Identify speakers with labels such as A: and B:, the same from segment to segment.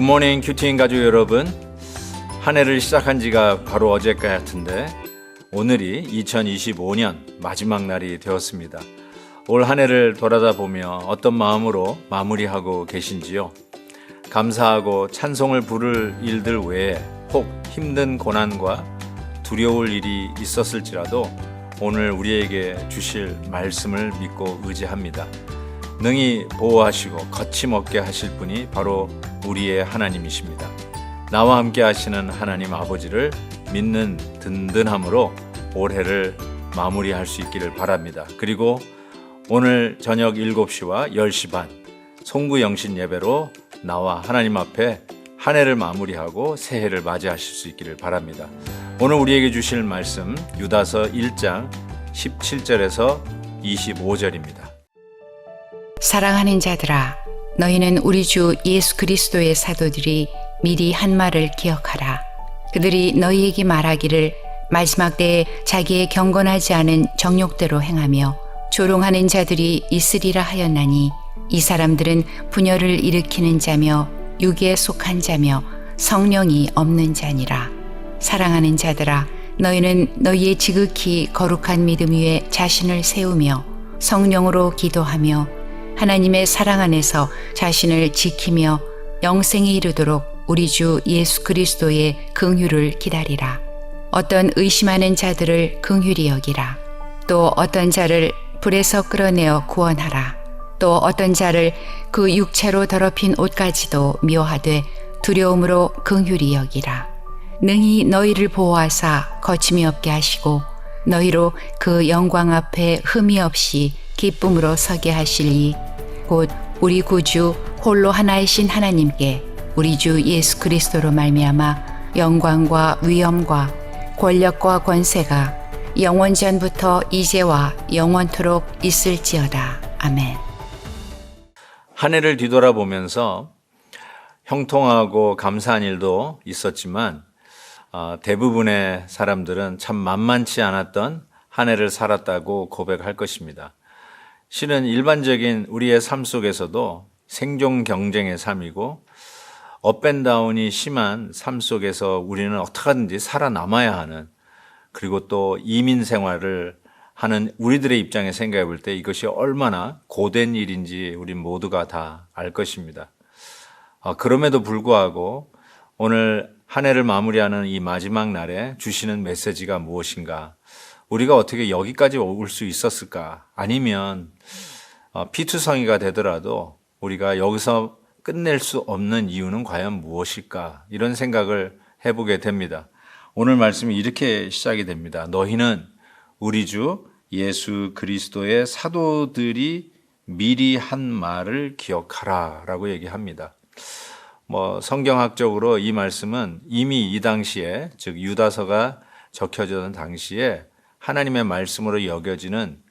A: 굿모닝 큐티인 가족 여러분, 한 해를 시작한 지가 바로 어제 같은데 오늘이 2025년 마지막 날이 되었습니다. 올 한 해를 돌아다 보며 어떤 마음으로 마무리하고 계신지요? 감사하고 찬송을 부를 일들 외에 혹 힘든 고난과 두려울 일이 있었을지라도 오늘 우리에게 주실 말씀을 믿고 의지합니다. 능히 보호하시고 거침없게 하실 분이 바로 우리의 하나님이십니다. 나와 함께 하시는 하나님 아버지를 믿는 든든함으로 올해를 마무리할 수 있기를 바랍니다. 그리고 오늘 저녁 7시와 10시 반 송구 영신 예배로 나와 하나님 앞에 한 해를 마무리하고 새해를 맞이하실 수 있기를 바랍니다. 오늘 우리에게 주실 말씀 유다서 1장 17절에서 25절입니다.
B: 사랑하는 자들아, 너희는 우리 주 예수 그리스도의 사도들이 미리 한 말을 기억하라. 그들이 너희에게 말하기를 마지막 때에 자기의 경건하지 않은 정욕대로 행하며 조롱하는 자들이 있으리라 하였나니, 이 사람들은 분열을 일으키는 자며 육에 속한 자며 성령이 없는 자니라. 사랑하는 자들아, 너희는 너희의 지극히 거룩한 믿음 위에 자신을 세우며 성령으로 기도하며 하나님의 사랑 안에서 자신을 지키며 영생에 이르도록 우리 주 예수 그리스도의 긍휼을 기다리라. 어떤 의심하는 자들을 긍휼히 여기라. 또 어떤 자를 불에서 끌어내어 구원하라. 또 어떤 자를 그 육체로 더럽힌 옷까지도 묘하되 두려움으로 긍휼히 여기라. 능히 너희를 보호하사 거침이 없게 하시고 너희로 그 영광 앞에 흠이 없이 기쁨으로 서게 하시리. 곧 우리 구주 홀로 하나이신 하나님께 우리 주 예수 그리스도로 말미암아 영광과 위엄과 권력과 권세가 영원전부터 이제와 영원토록 있을지어다. 아멘.
A: 한 해를 뒤돌아보면서 형통하고 감사한 일도 있었지만 대부분의 사람들은 참 만만치 않았던 한 해를 살았다고 고백할 것입니다. 실은 일반적인 우리의 삶 속에서도 생존 경쟁의 삶이고 업앤다운이 심한 삶 속에서 우리는 어떻게 하든지 살아남아야 하는, 그리고 또 이민 생활을 하는 우리들의 입장에 생각해 볼 때 이것이 얼마나 고된 일인지 우리 모두가 다 알 것입니다. 그럼에도 불구하고 오늘 한 해를 마무리하는 이 마지막 날에 주시는 메시지가 무엇인가? 우리가 어떻게 여기까지 올 수 있었을까? 아니면 피투성이가 되더라도 우리가 여기서 끝낼 수 없는 이유는 과연 무엇일까? 이런 생각을 해보게 됩니다. 오늘 말씀이 이렇게 시작이 됩니다. 너희는 우리 주 예수 그리스도의 사도들이 미리 한 말을 기억하라 라고 얘기합니다. 성경학적으로 이 말씀은 이미 이 당시에, 즉 유다서가 적혀지던 당시에 하나님의 말씀으로 여겨지는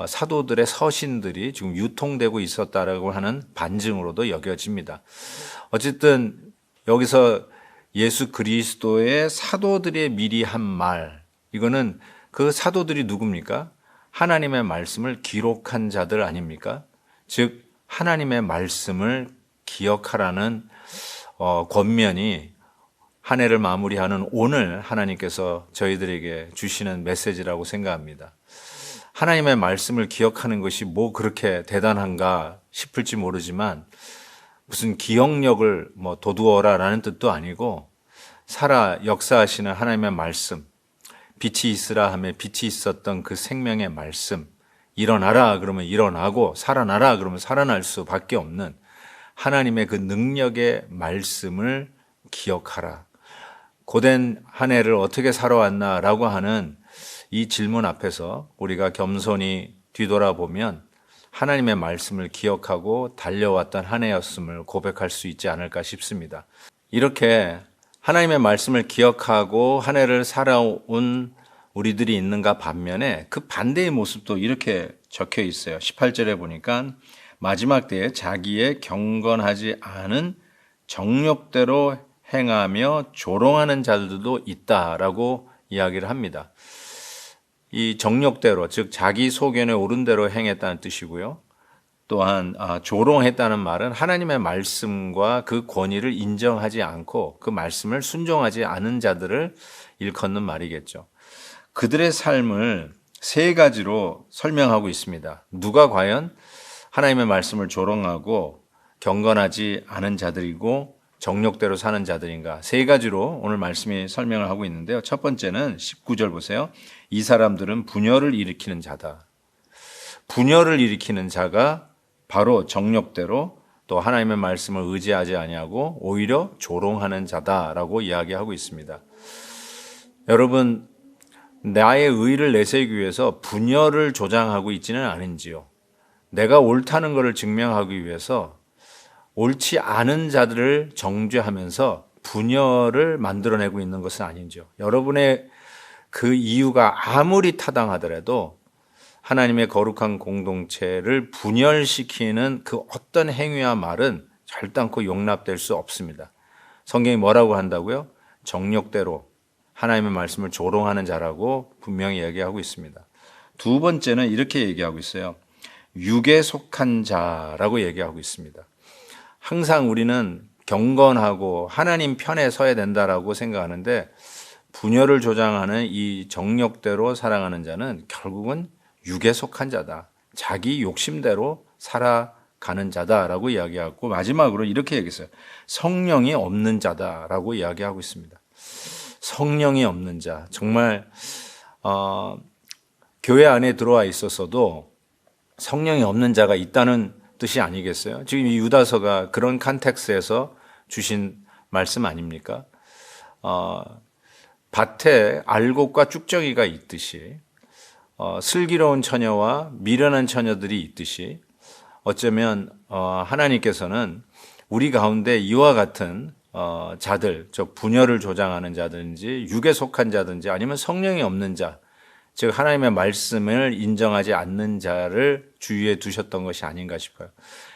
A: 사도들의 서신들이 지금 유통되고 있었다라고 하는 반증으로도 여겨집니다. 어쨌든 여기서 예수 그리스도의 사도들의 미리 한 말, 이거는 그 사도들이 누굽니까? 하나님의 말씀을 기록한 자들 아닙니까? 즉 하나님의 말씀을 기억하라는 권면이 한 해를 마무리하는 오늘 하나님께서 저희들에게 주시는 메시지라고 생각합니다. 하나님의 말씀을 기억하는 것이 뭐 그렇게 대단한가 싶을지 모르지만 무슨 기억력을 도두어라 라는 뜻도 아니고 살아 역사하시는 하나님의 말씀, 빛이 있으라 하며 빛이 있었던 그 생명의 말씀, 일어나라 그러면 일어나고 살아나라 그러면 살아날 수밖에 없는 하나님의 그 능력의 말씀을 기억하라. 고된 한 해를 어떻게 살아왔나라고 하는 이 질문 앞에서 우리가 겸손히 뒤돌아보면 하나님의 말씀을 기억하고 달려왔던 한 해였음을 고백할 수 있지 않을까 싶습니다. 이렇게 하나님의 말씀을 기억하고 한 해를 살아온 우리들이 있는가 반면에 그 반대의 모습도 이렇게 적혀 있어요. 18절에 보니까 마지막 때에 자기의 경건하지 않은 정욕대로 행하며 조롱하는 자들도 있다라고 이야기를 합니다. 이 정욕대로, 즉 자기 소견에 오른 대로 행했다는 뜻이고요. 또한 조롱했다는 말은 하나님의 말씀과 그 권위를 인정하지 않고 그 말씀을 순종하지 않은 자들을 일컫는 말이겠죠. 그들의 삶을 세 가지로 설명하고 있습니다. 누가 과연 하나님의 말씀을 조롱하고 경건하지 않은 자들이고 정욕대로 사는 자들인가? 세 가지로 오늘 말씀이 설명을 하고 있는데요. 첫 번째는 19절 보세요. 이 사람들은 분열을 일으키는 자다. 분열을 일으키는 자가 바로 정욕대로 또 하나님의 말씀을 의지하지 아니하고 오히려 조롱하는 자다라고 이야기하고 있습니다. 여러분, 나의 의를 내세우기 위해서 분열을 조장하고 있지는 않은지요. 내가 옳다는 것을 증명하기 위해서 옳지 않은 자들을 정죄하면서 분열을 만들어내고 있는 것은 아닌지요. 여러분의 그 이유가 아무리 타당하더라도 하나님의 거룩한 공동체를 분열시키는 그 어떤 행위와 말은 절단코 용납될 수 없습니다. 성경이 뭐라고 한다고요? 정욕대로 하나님의 말씀을 조롱하는 자라고 분명히 얘기하고 있습니다. 두 번째는 이렇게 얘기하고 있어요. 육에 속한 자라고 얘기하고 있습니다. 항상 우리는 경건하고 하나님 편에 서야 된다라고 생각하는데 분열을 조장하는 이 정욕대로 살아가는 자는 결국은 육에 속한 자다. 자기 욕심대로 살아가는 자다라고 이야기하고 마지막으로 이렇게 얘기했어요. 성령이 없는 자다라고 이야기하고 있습니다. 성령이 없는 자. 정말 교회 안에 들어와 있었어도 성령이 없는 자가 있다는 뜻이 아니겠어요? 지금 이 유다서가 그런 컨텍스트에서 주신 말씀 아닙니까? 밭에 알곡과 쭉정이가 있듯이 슬기로운 처녀와 미련한 처녀들이 있듯이 어쩌면 하나님께서는 우리 가운데 이와 같은 자들, 즉 분열을 조장하는 자든지 육에 속한 자든지 아니면 성령이 없는 자, 즉 하나님의 말씀을 인정하지 않는 자를 주위에 두셨던 것이 아닌가 싶어요.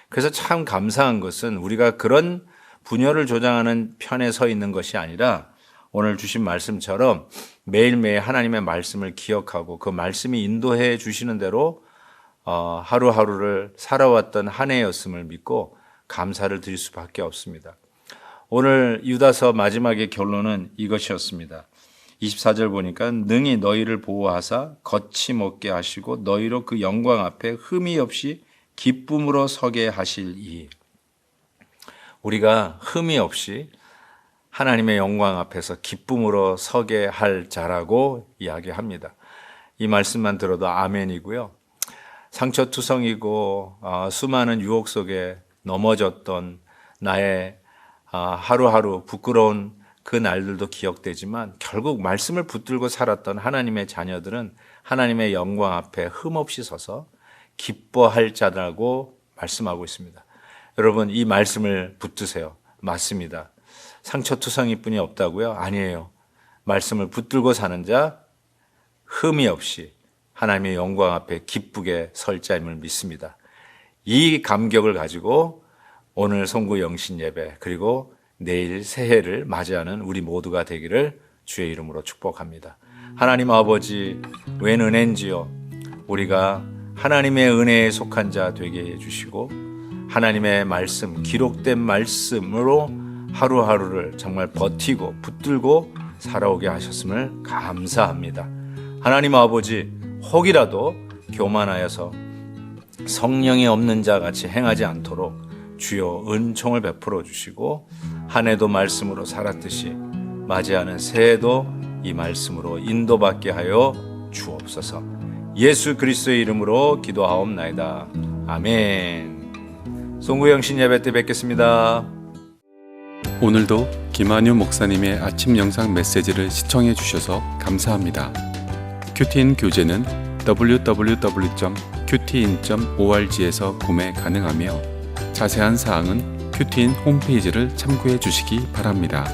A: 그래서 참 감사한 것은 우리가 그런 분열을 조장하는 편에 서 있는 것이 아니라 오늘 주신 말씀처럼 매일매일 하나님의 말씀을 기억하고 그 말씀이 인도해 주시는 대로 하루하루를 살아왔던 한 해였음을 믿고 감사를 드릴 수밖에 없습니다. 오늘 유다서 마지막의 결론은 이것이었습니다. 24절 보니까 능히 너희를 보호하사 거침없게 하시고 너희로 그 영광 앞에 흠이 없이 기쁨으로 서게 하실 이. 우리가 흠이 없이 하나님의 영광 앞에서 기쁨으로 서게 할 자라고 이야기합니다. 이 말씀만 들어도 아멘이고요. 상처투성이고 수많은 유혹 속에 넘어졌던 나의 하루하루 부끄러운 그 날들도 기억되지만 결국 말씀을 붙들고 살았던 하나님의 자녀들은 하나님의 영광 앞에 흠없이 서서 기뻐할 자라고 말씀하고 있습니다. 여러분, 이 말씀을 붙드세요. 맞습니다. 상처투성이 뿐이 없다고요? 아니에요. 말씀을 붙들고 사는 자, 흠이 없이 하나님의 영광 앞에 기쁘게 설 자임을 믿습니다. 이 감격을 가지고 오늘 송구 영신 예배 그리고 내일 새해를 맞이하는 우리 모두가 되기를 주의 이름으로 축복합니다. 하나님 아버지, 웬 은혜인지요. 우리가 하나님의 은혜에 속한 자 되게 해주시고 하나님의 말씀, 기록된 말씀으로 하루하루를 정말 버티고 붙들고 살아오게 하셨음을 감사합니다. 하나님 아버지, 혹이라도 교만하여서 성령이 없는 자 같이 행하지 않도록 주여 은총을 베풀어 주시고 한 해도 말씀으로 살았듯이 맞이하는 새해도 이 말씀으로 인도받게 하여 주옵소서. 예수 그리스도의 이름으로 기도하옵나이다. 아멘. 송구영신 예배 때 뵙겠습니다.
C: 오늘도 김한유 목사님의 아침 영상 메시지를 시청해 주셔서 감사합니다. 큐티인 교재는 www.qtin.org에서 구매 가능하며 자세한 사항은 큐티인 홈페이지를 참고해 주시기 바랍니다.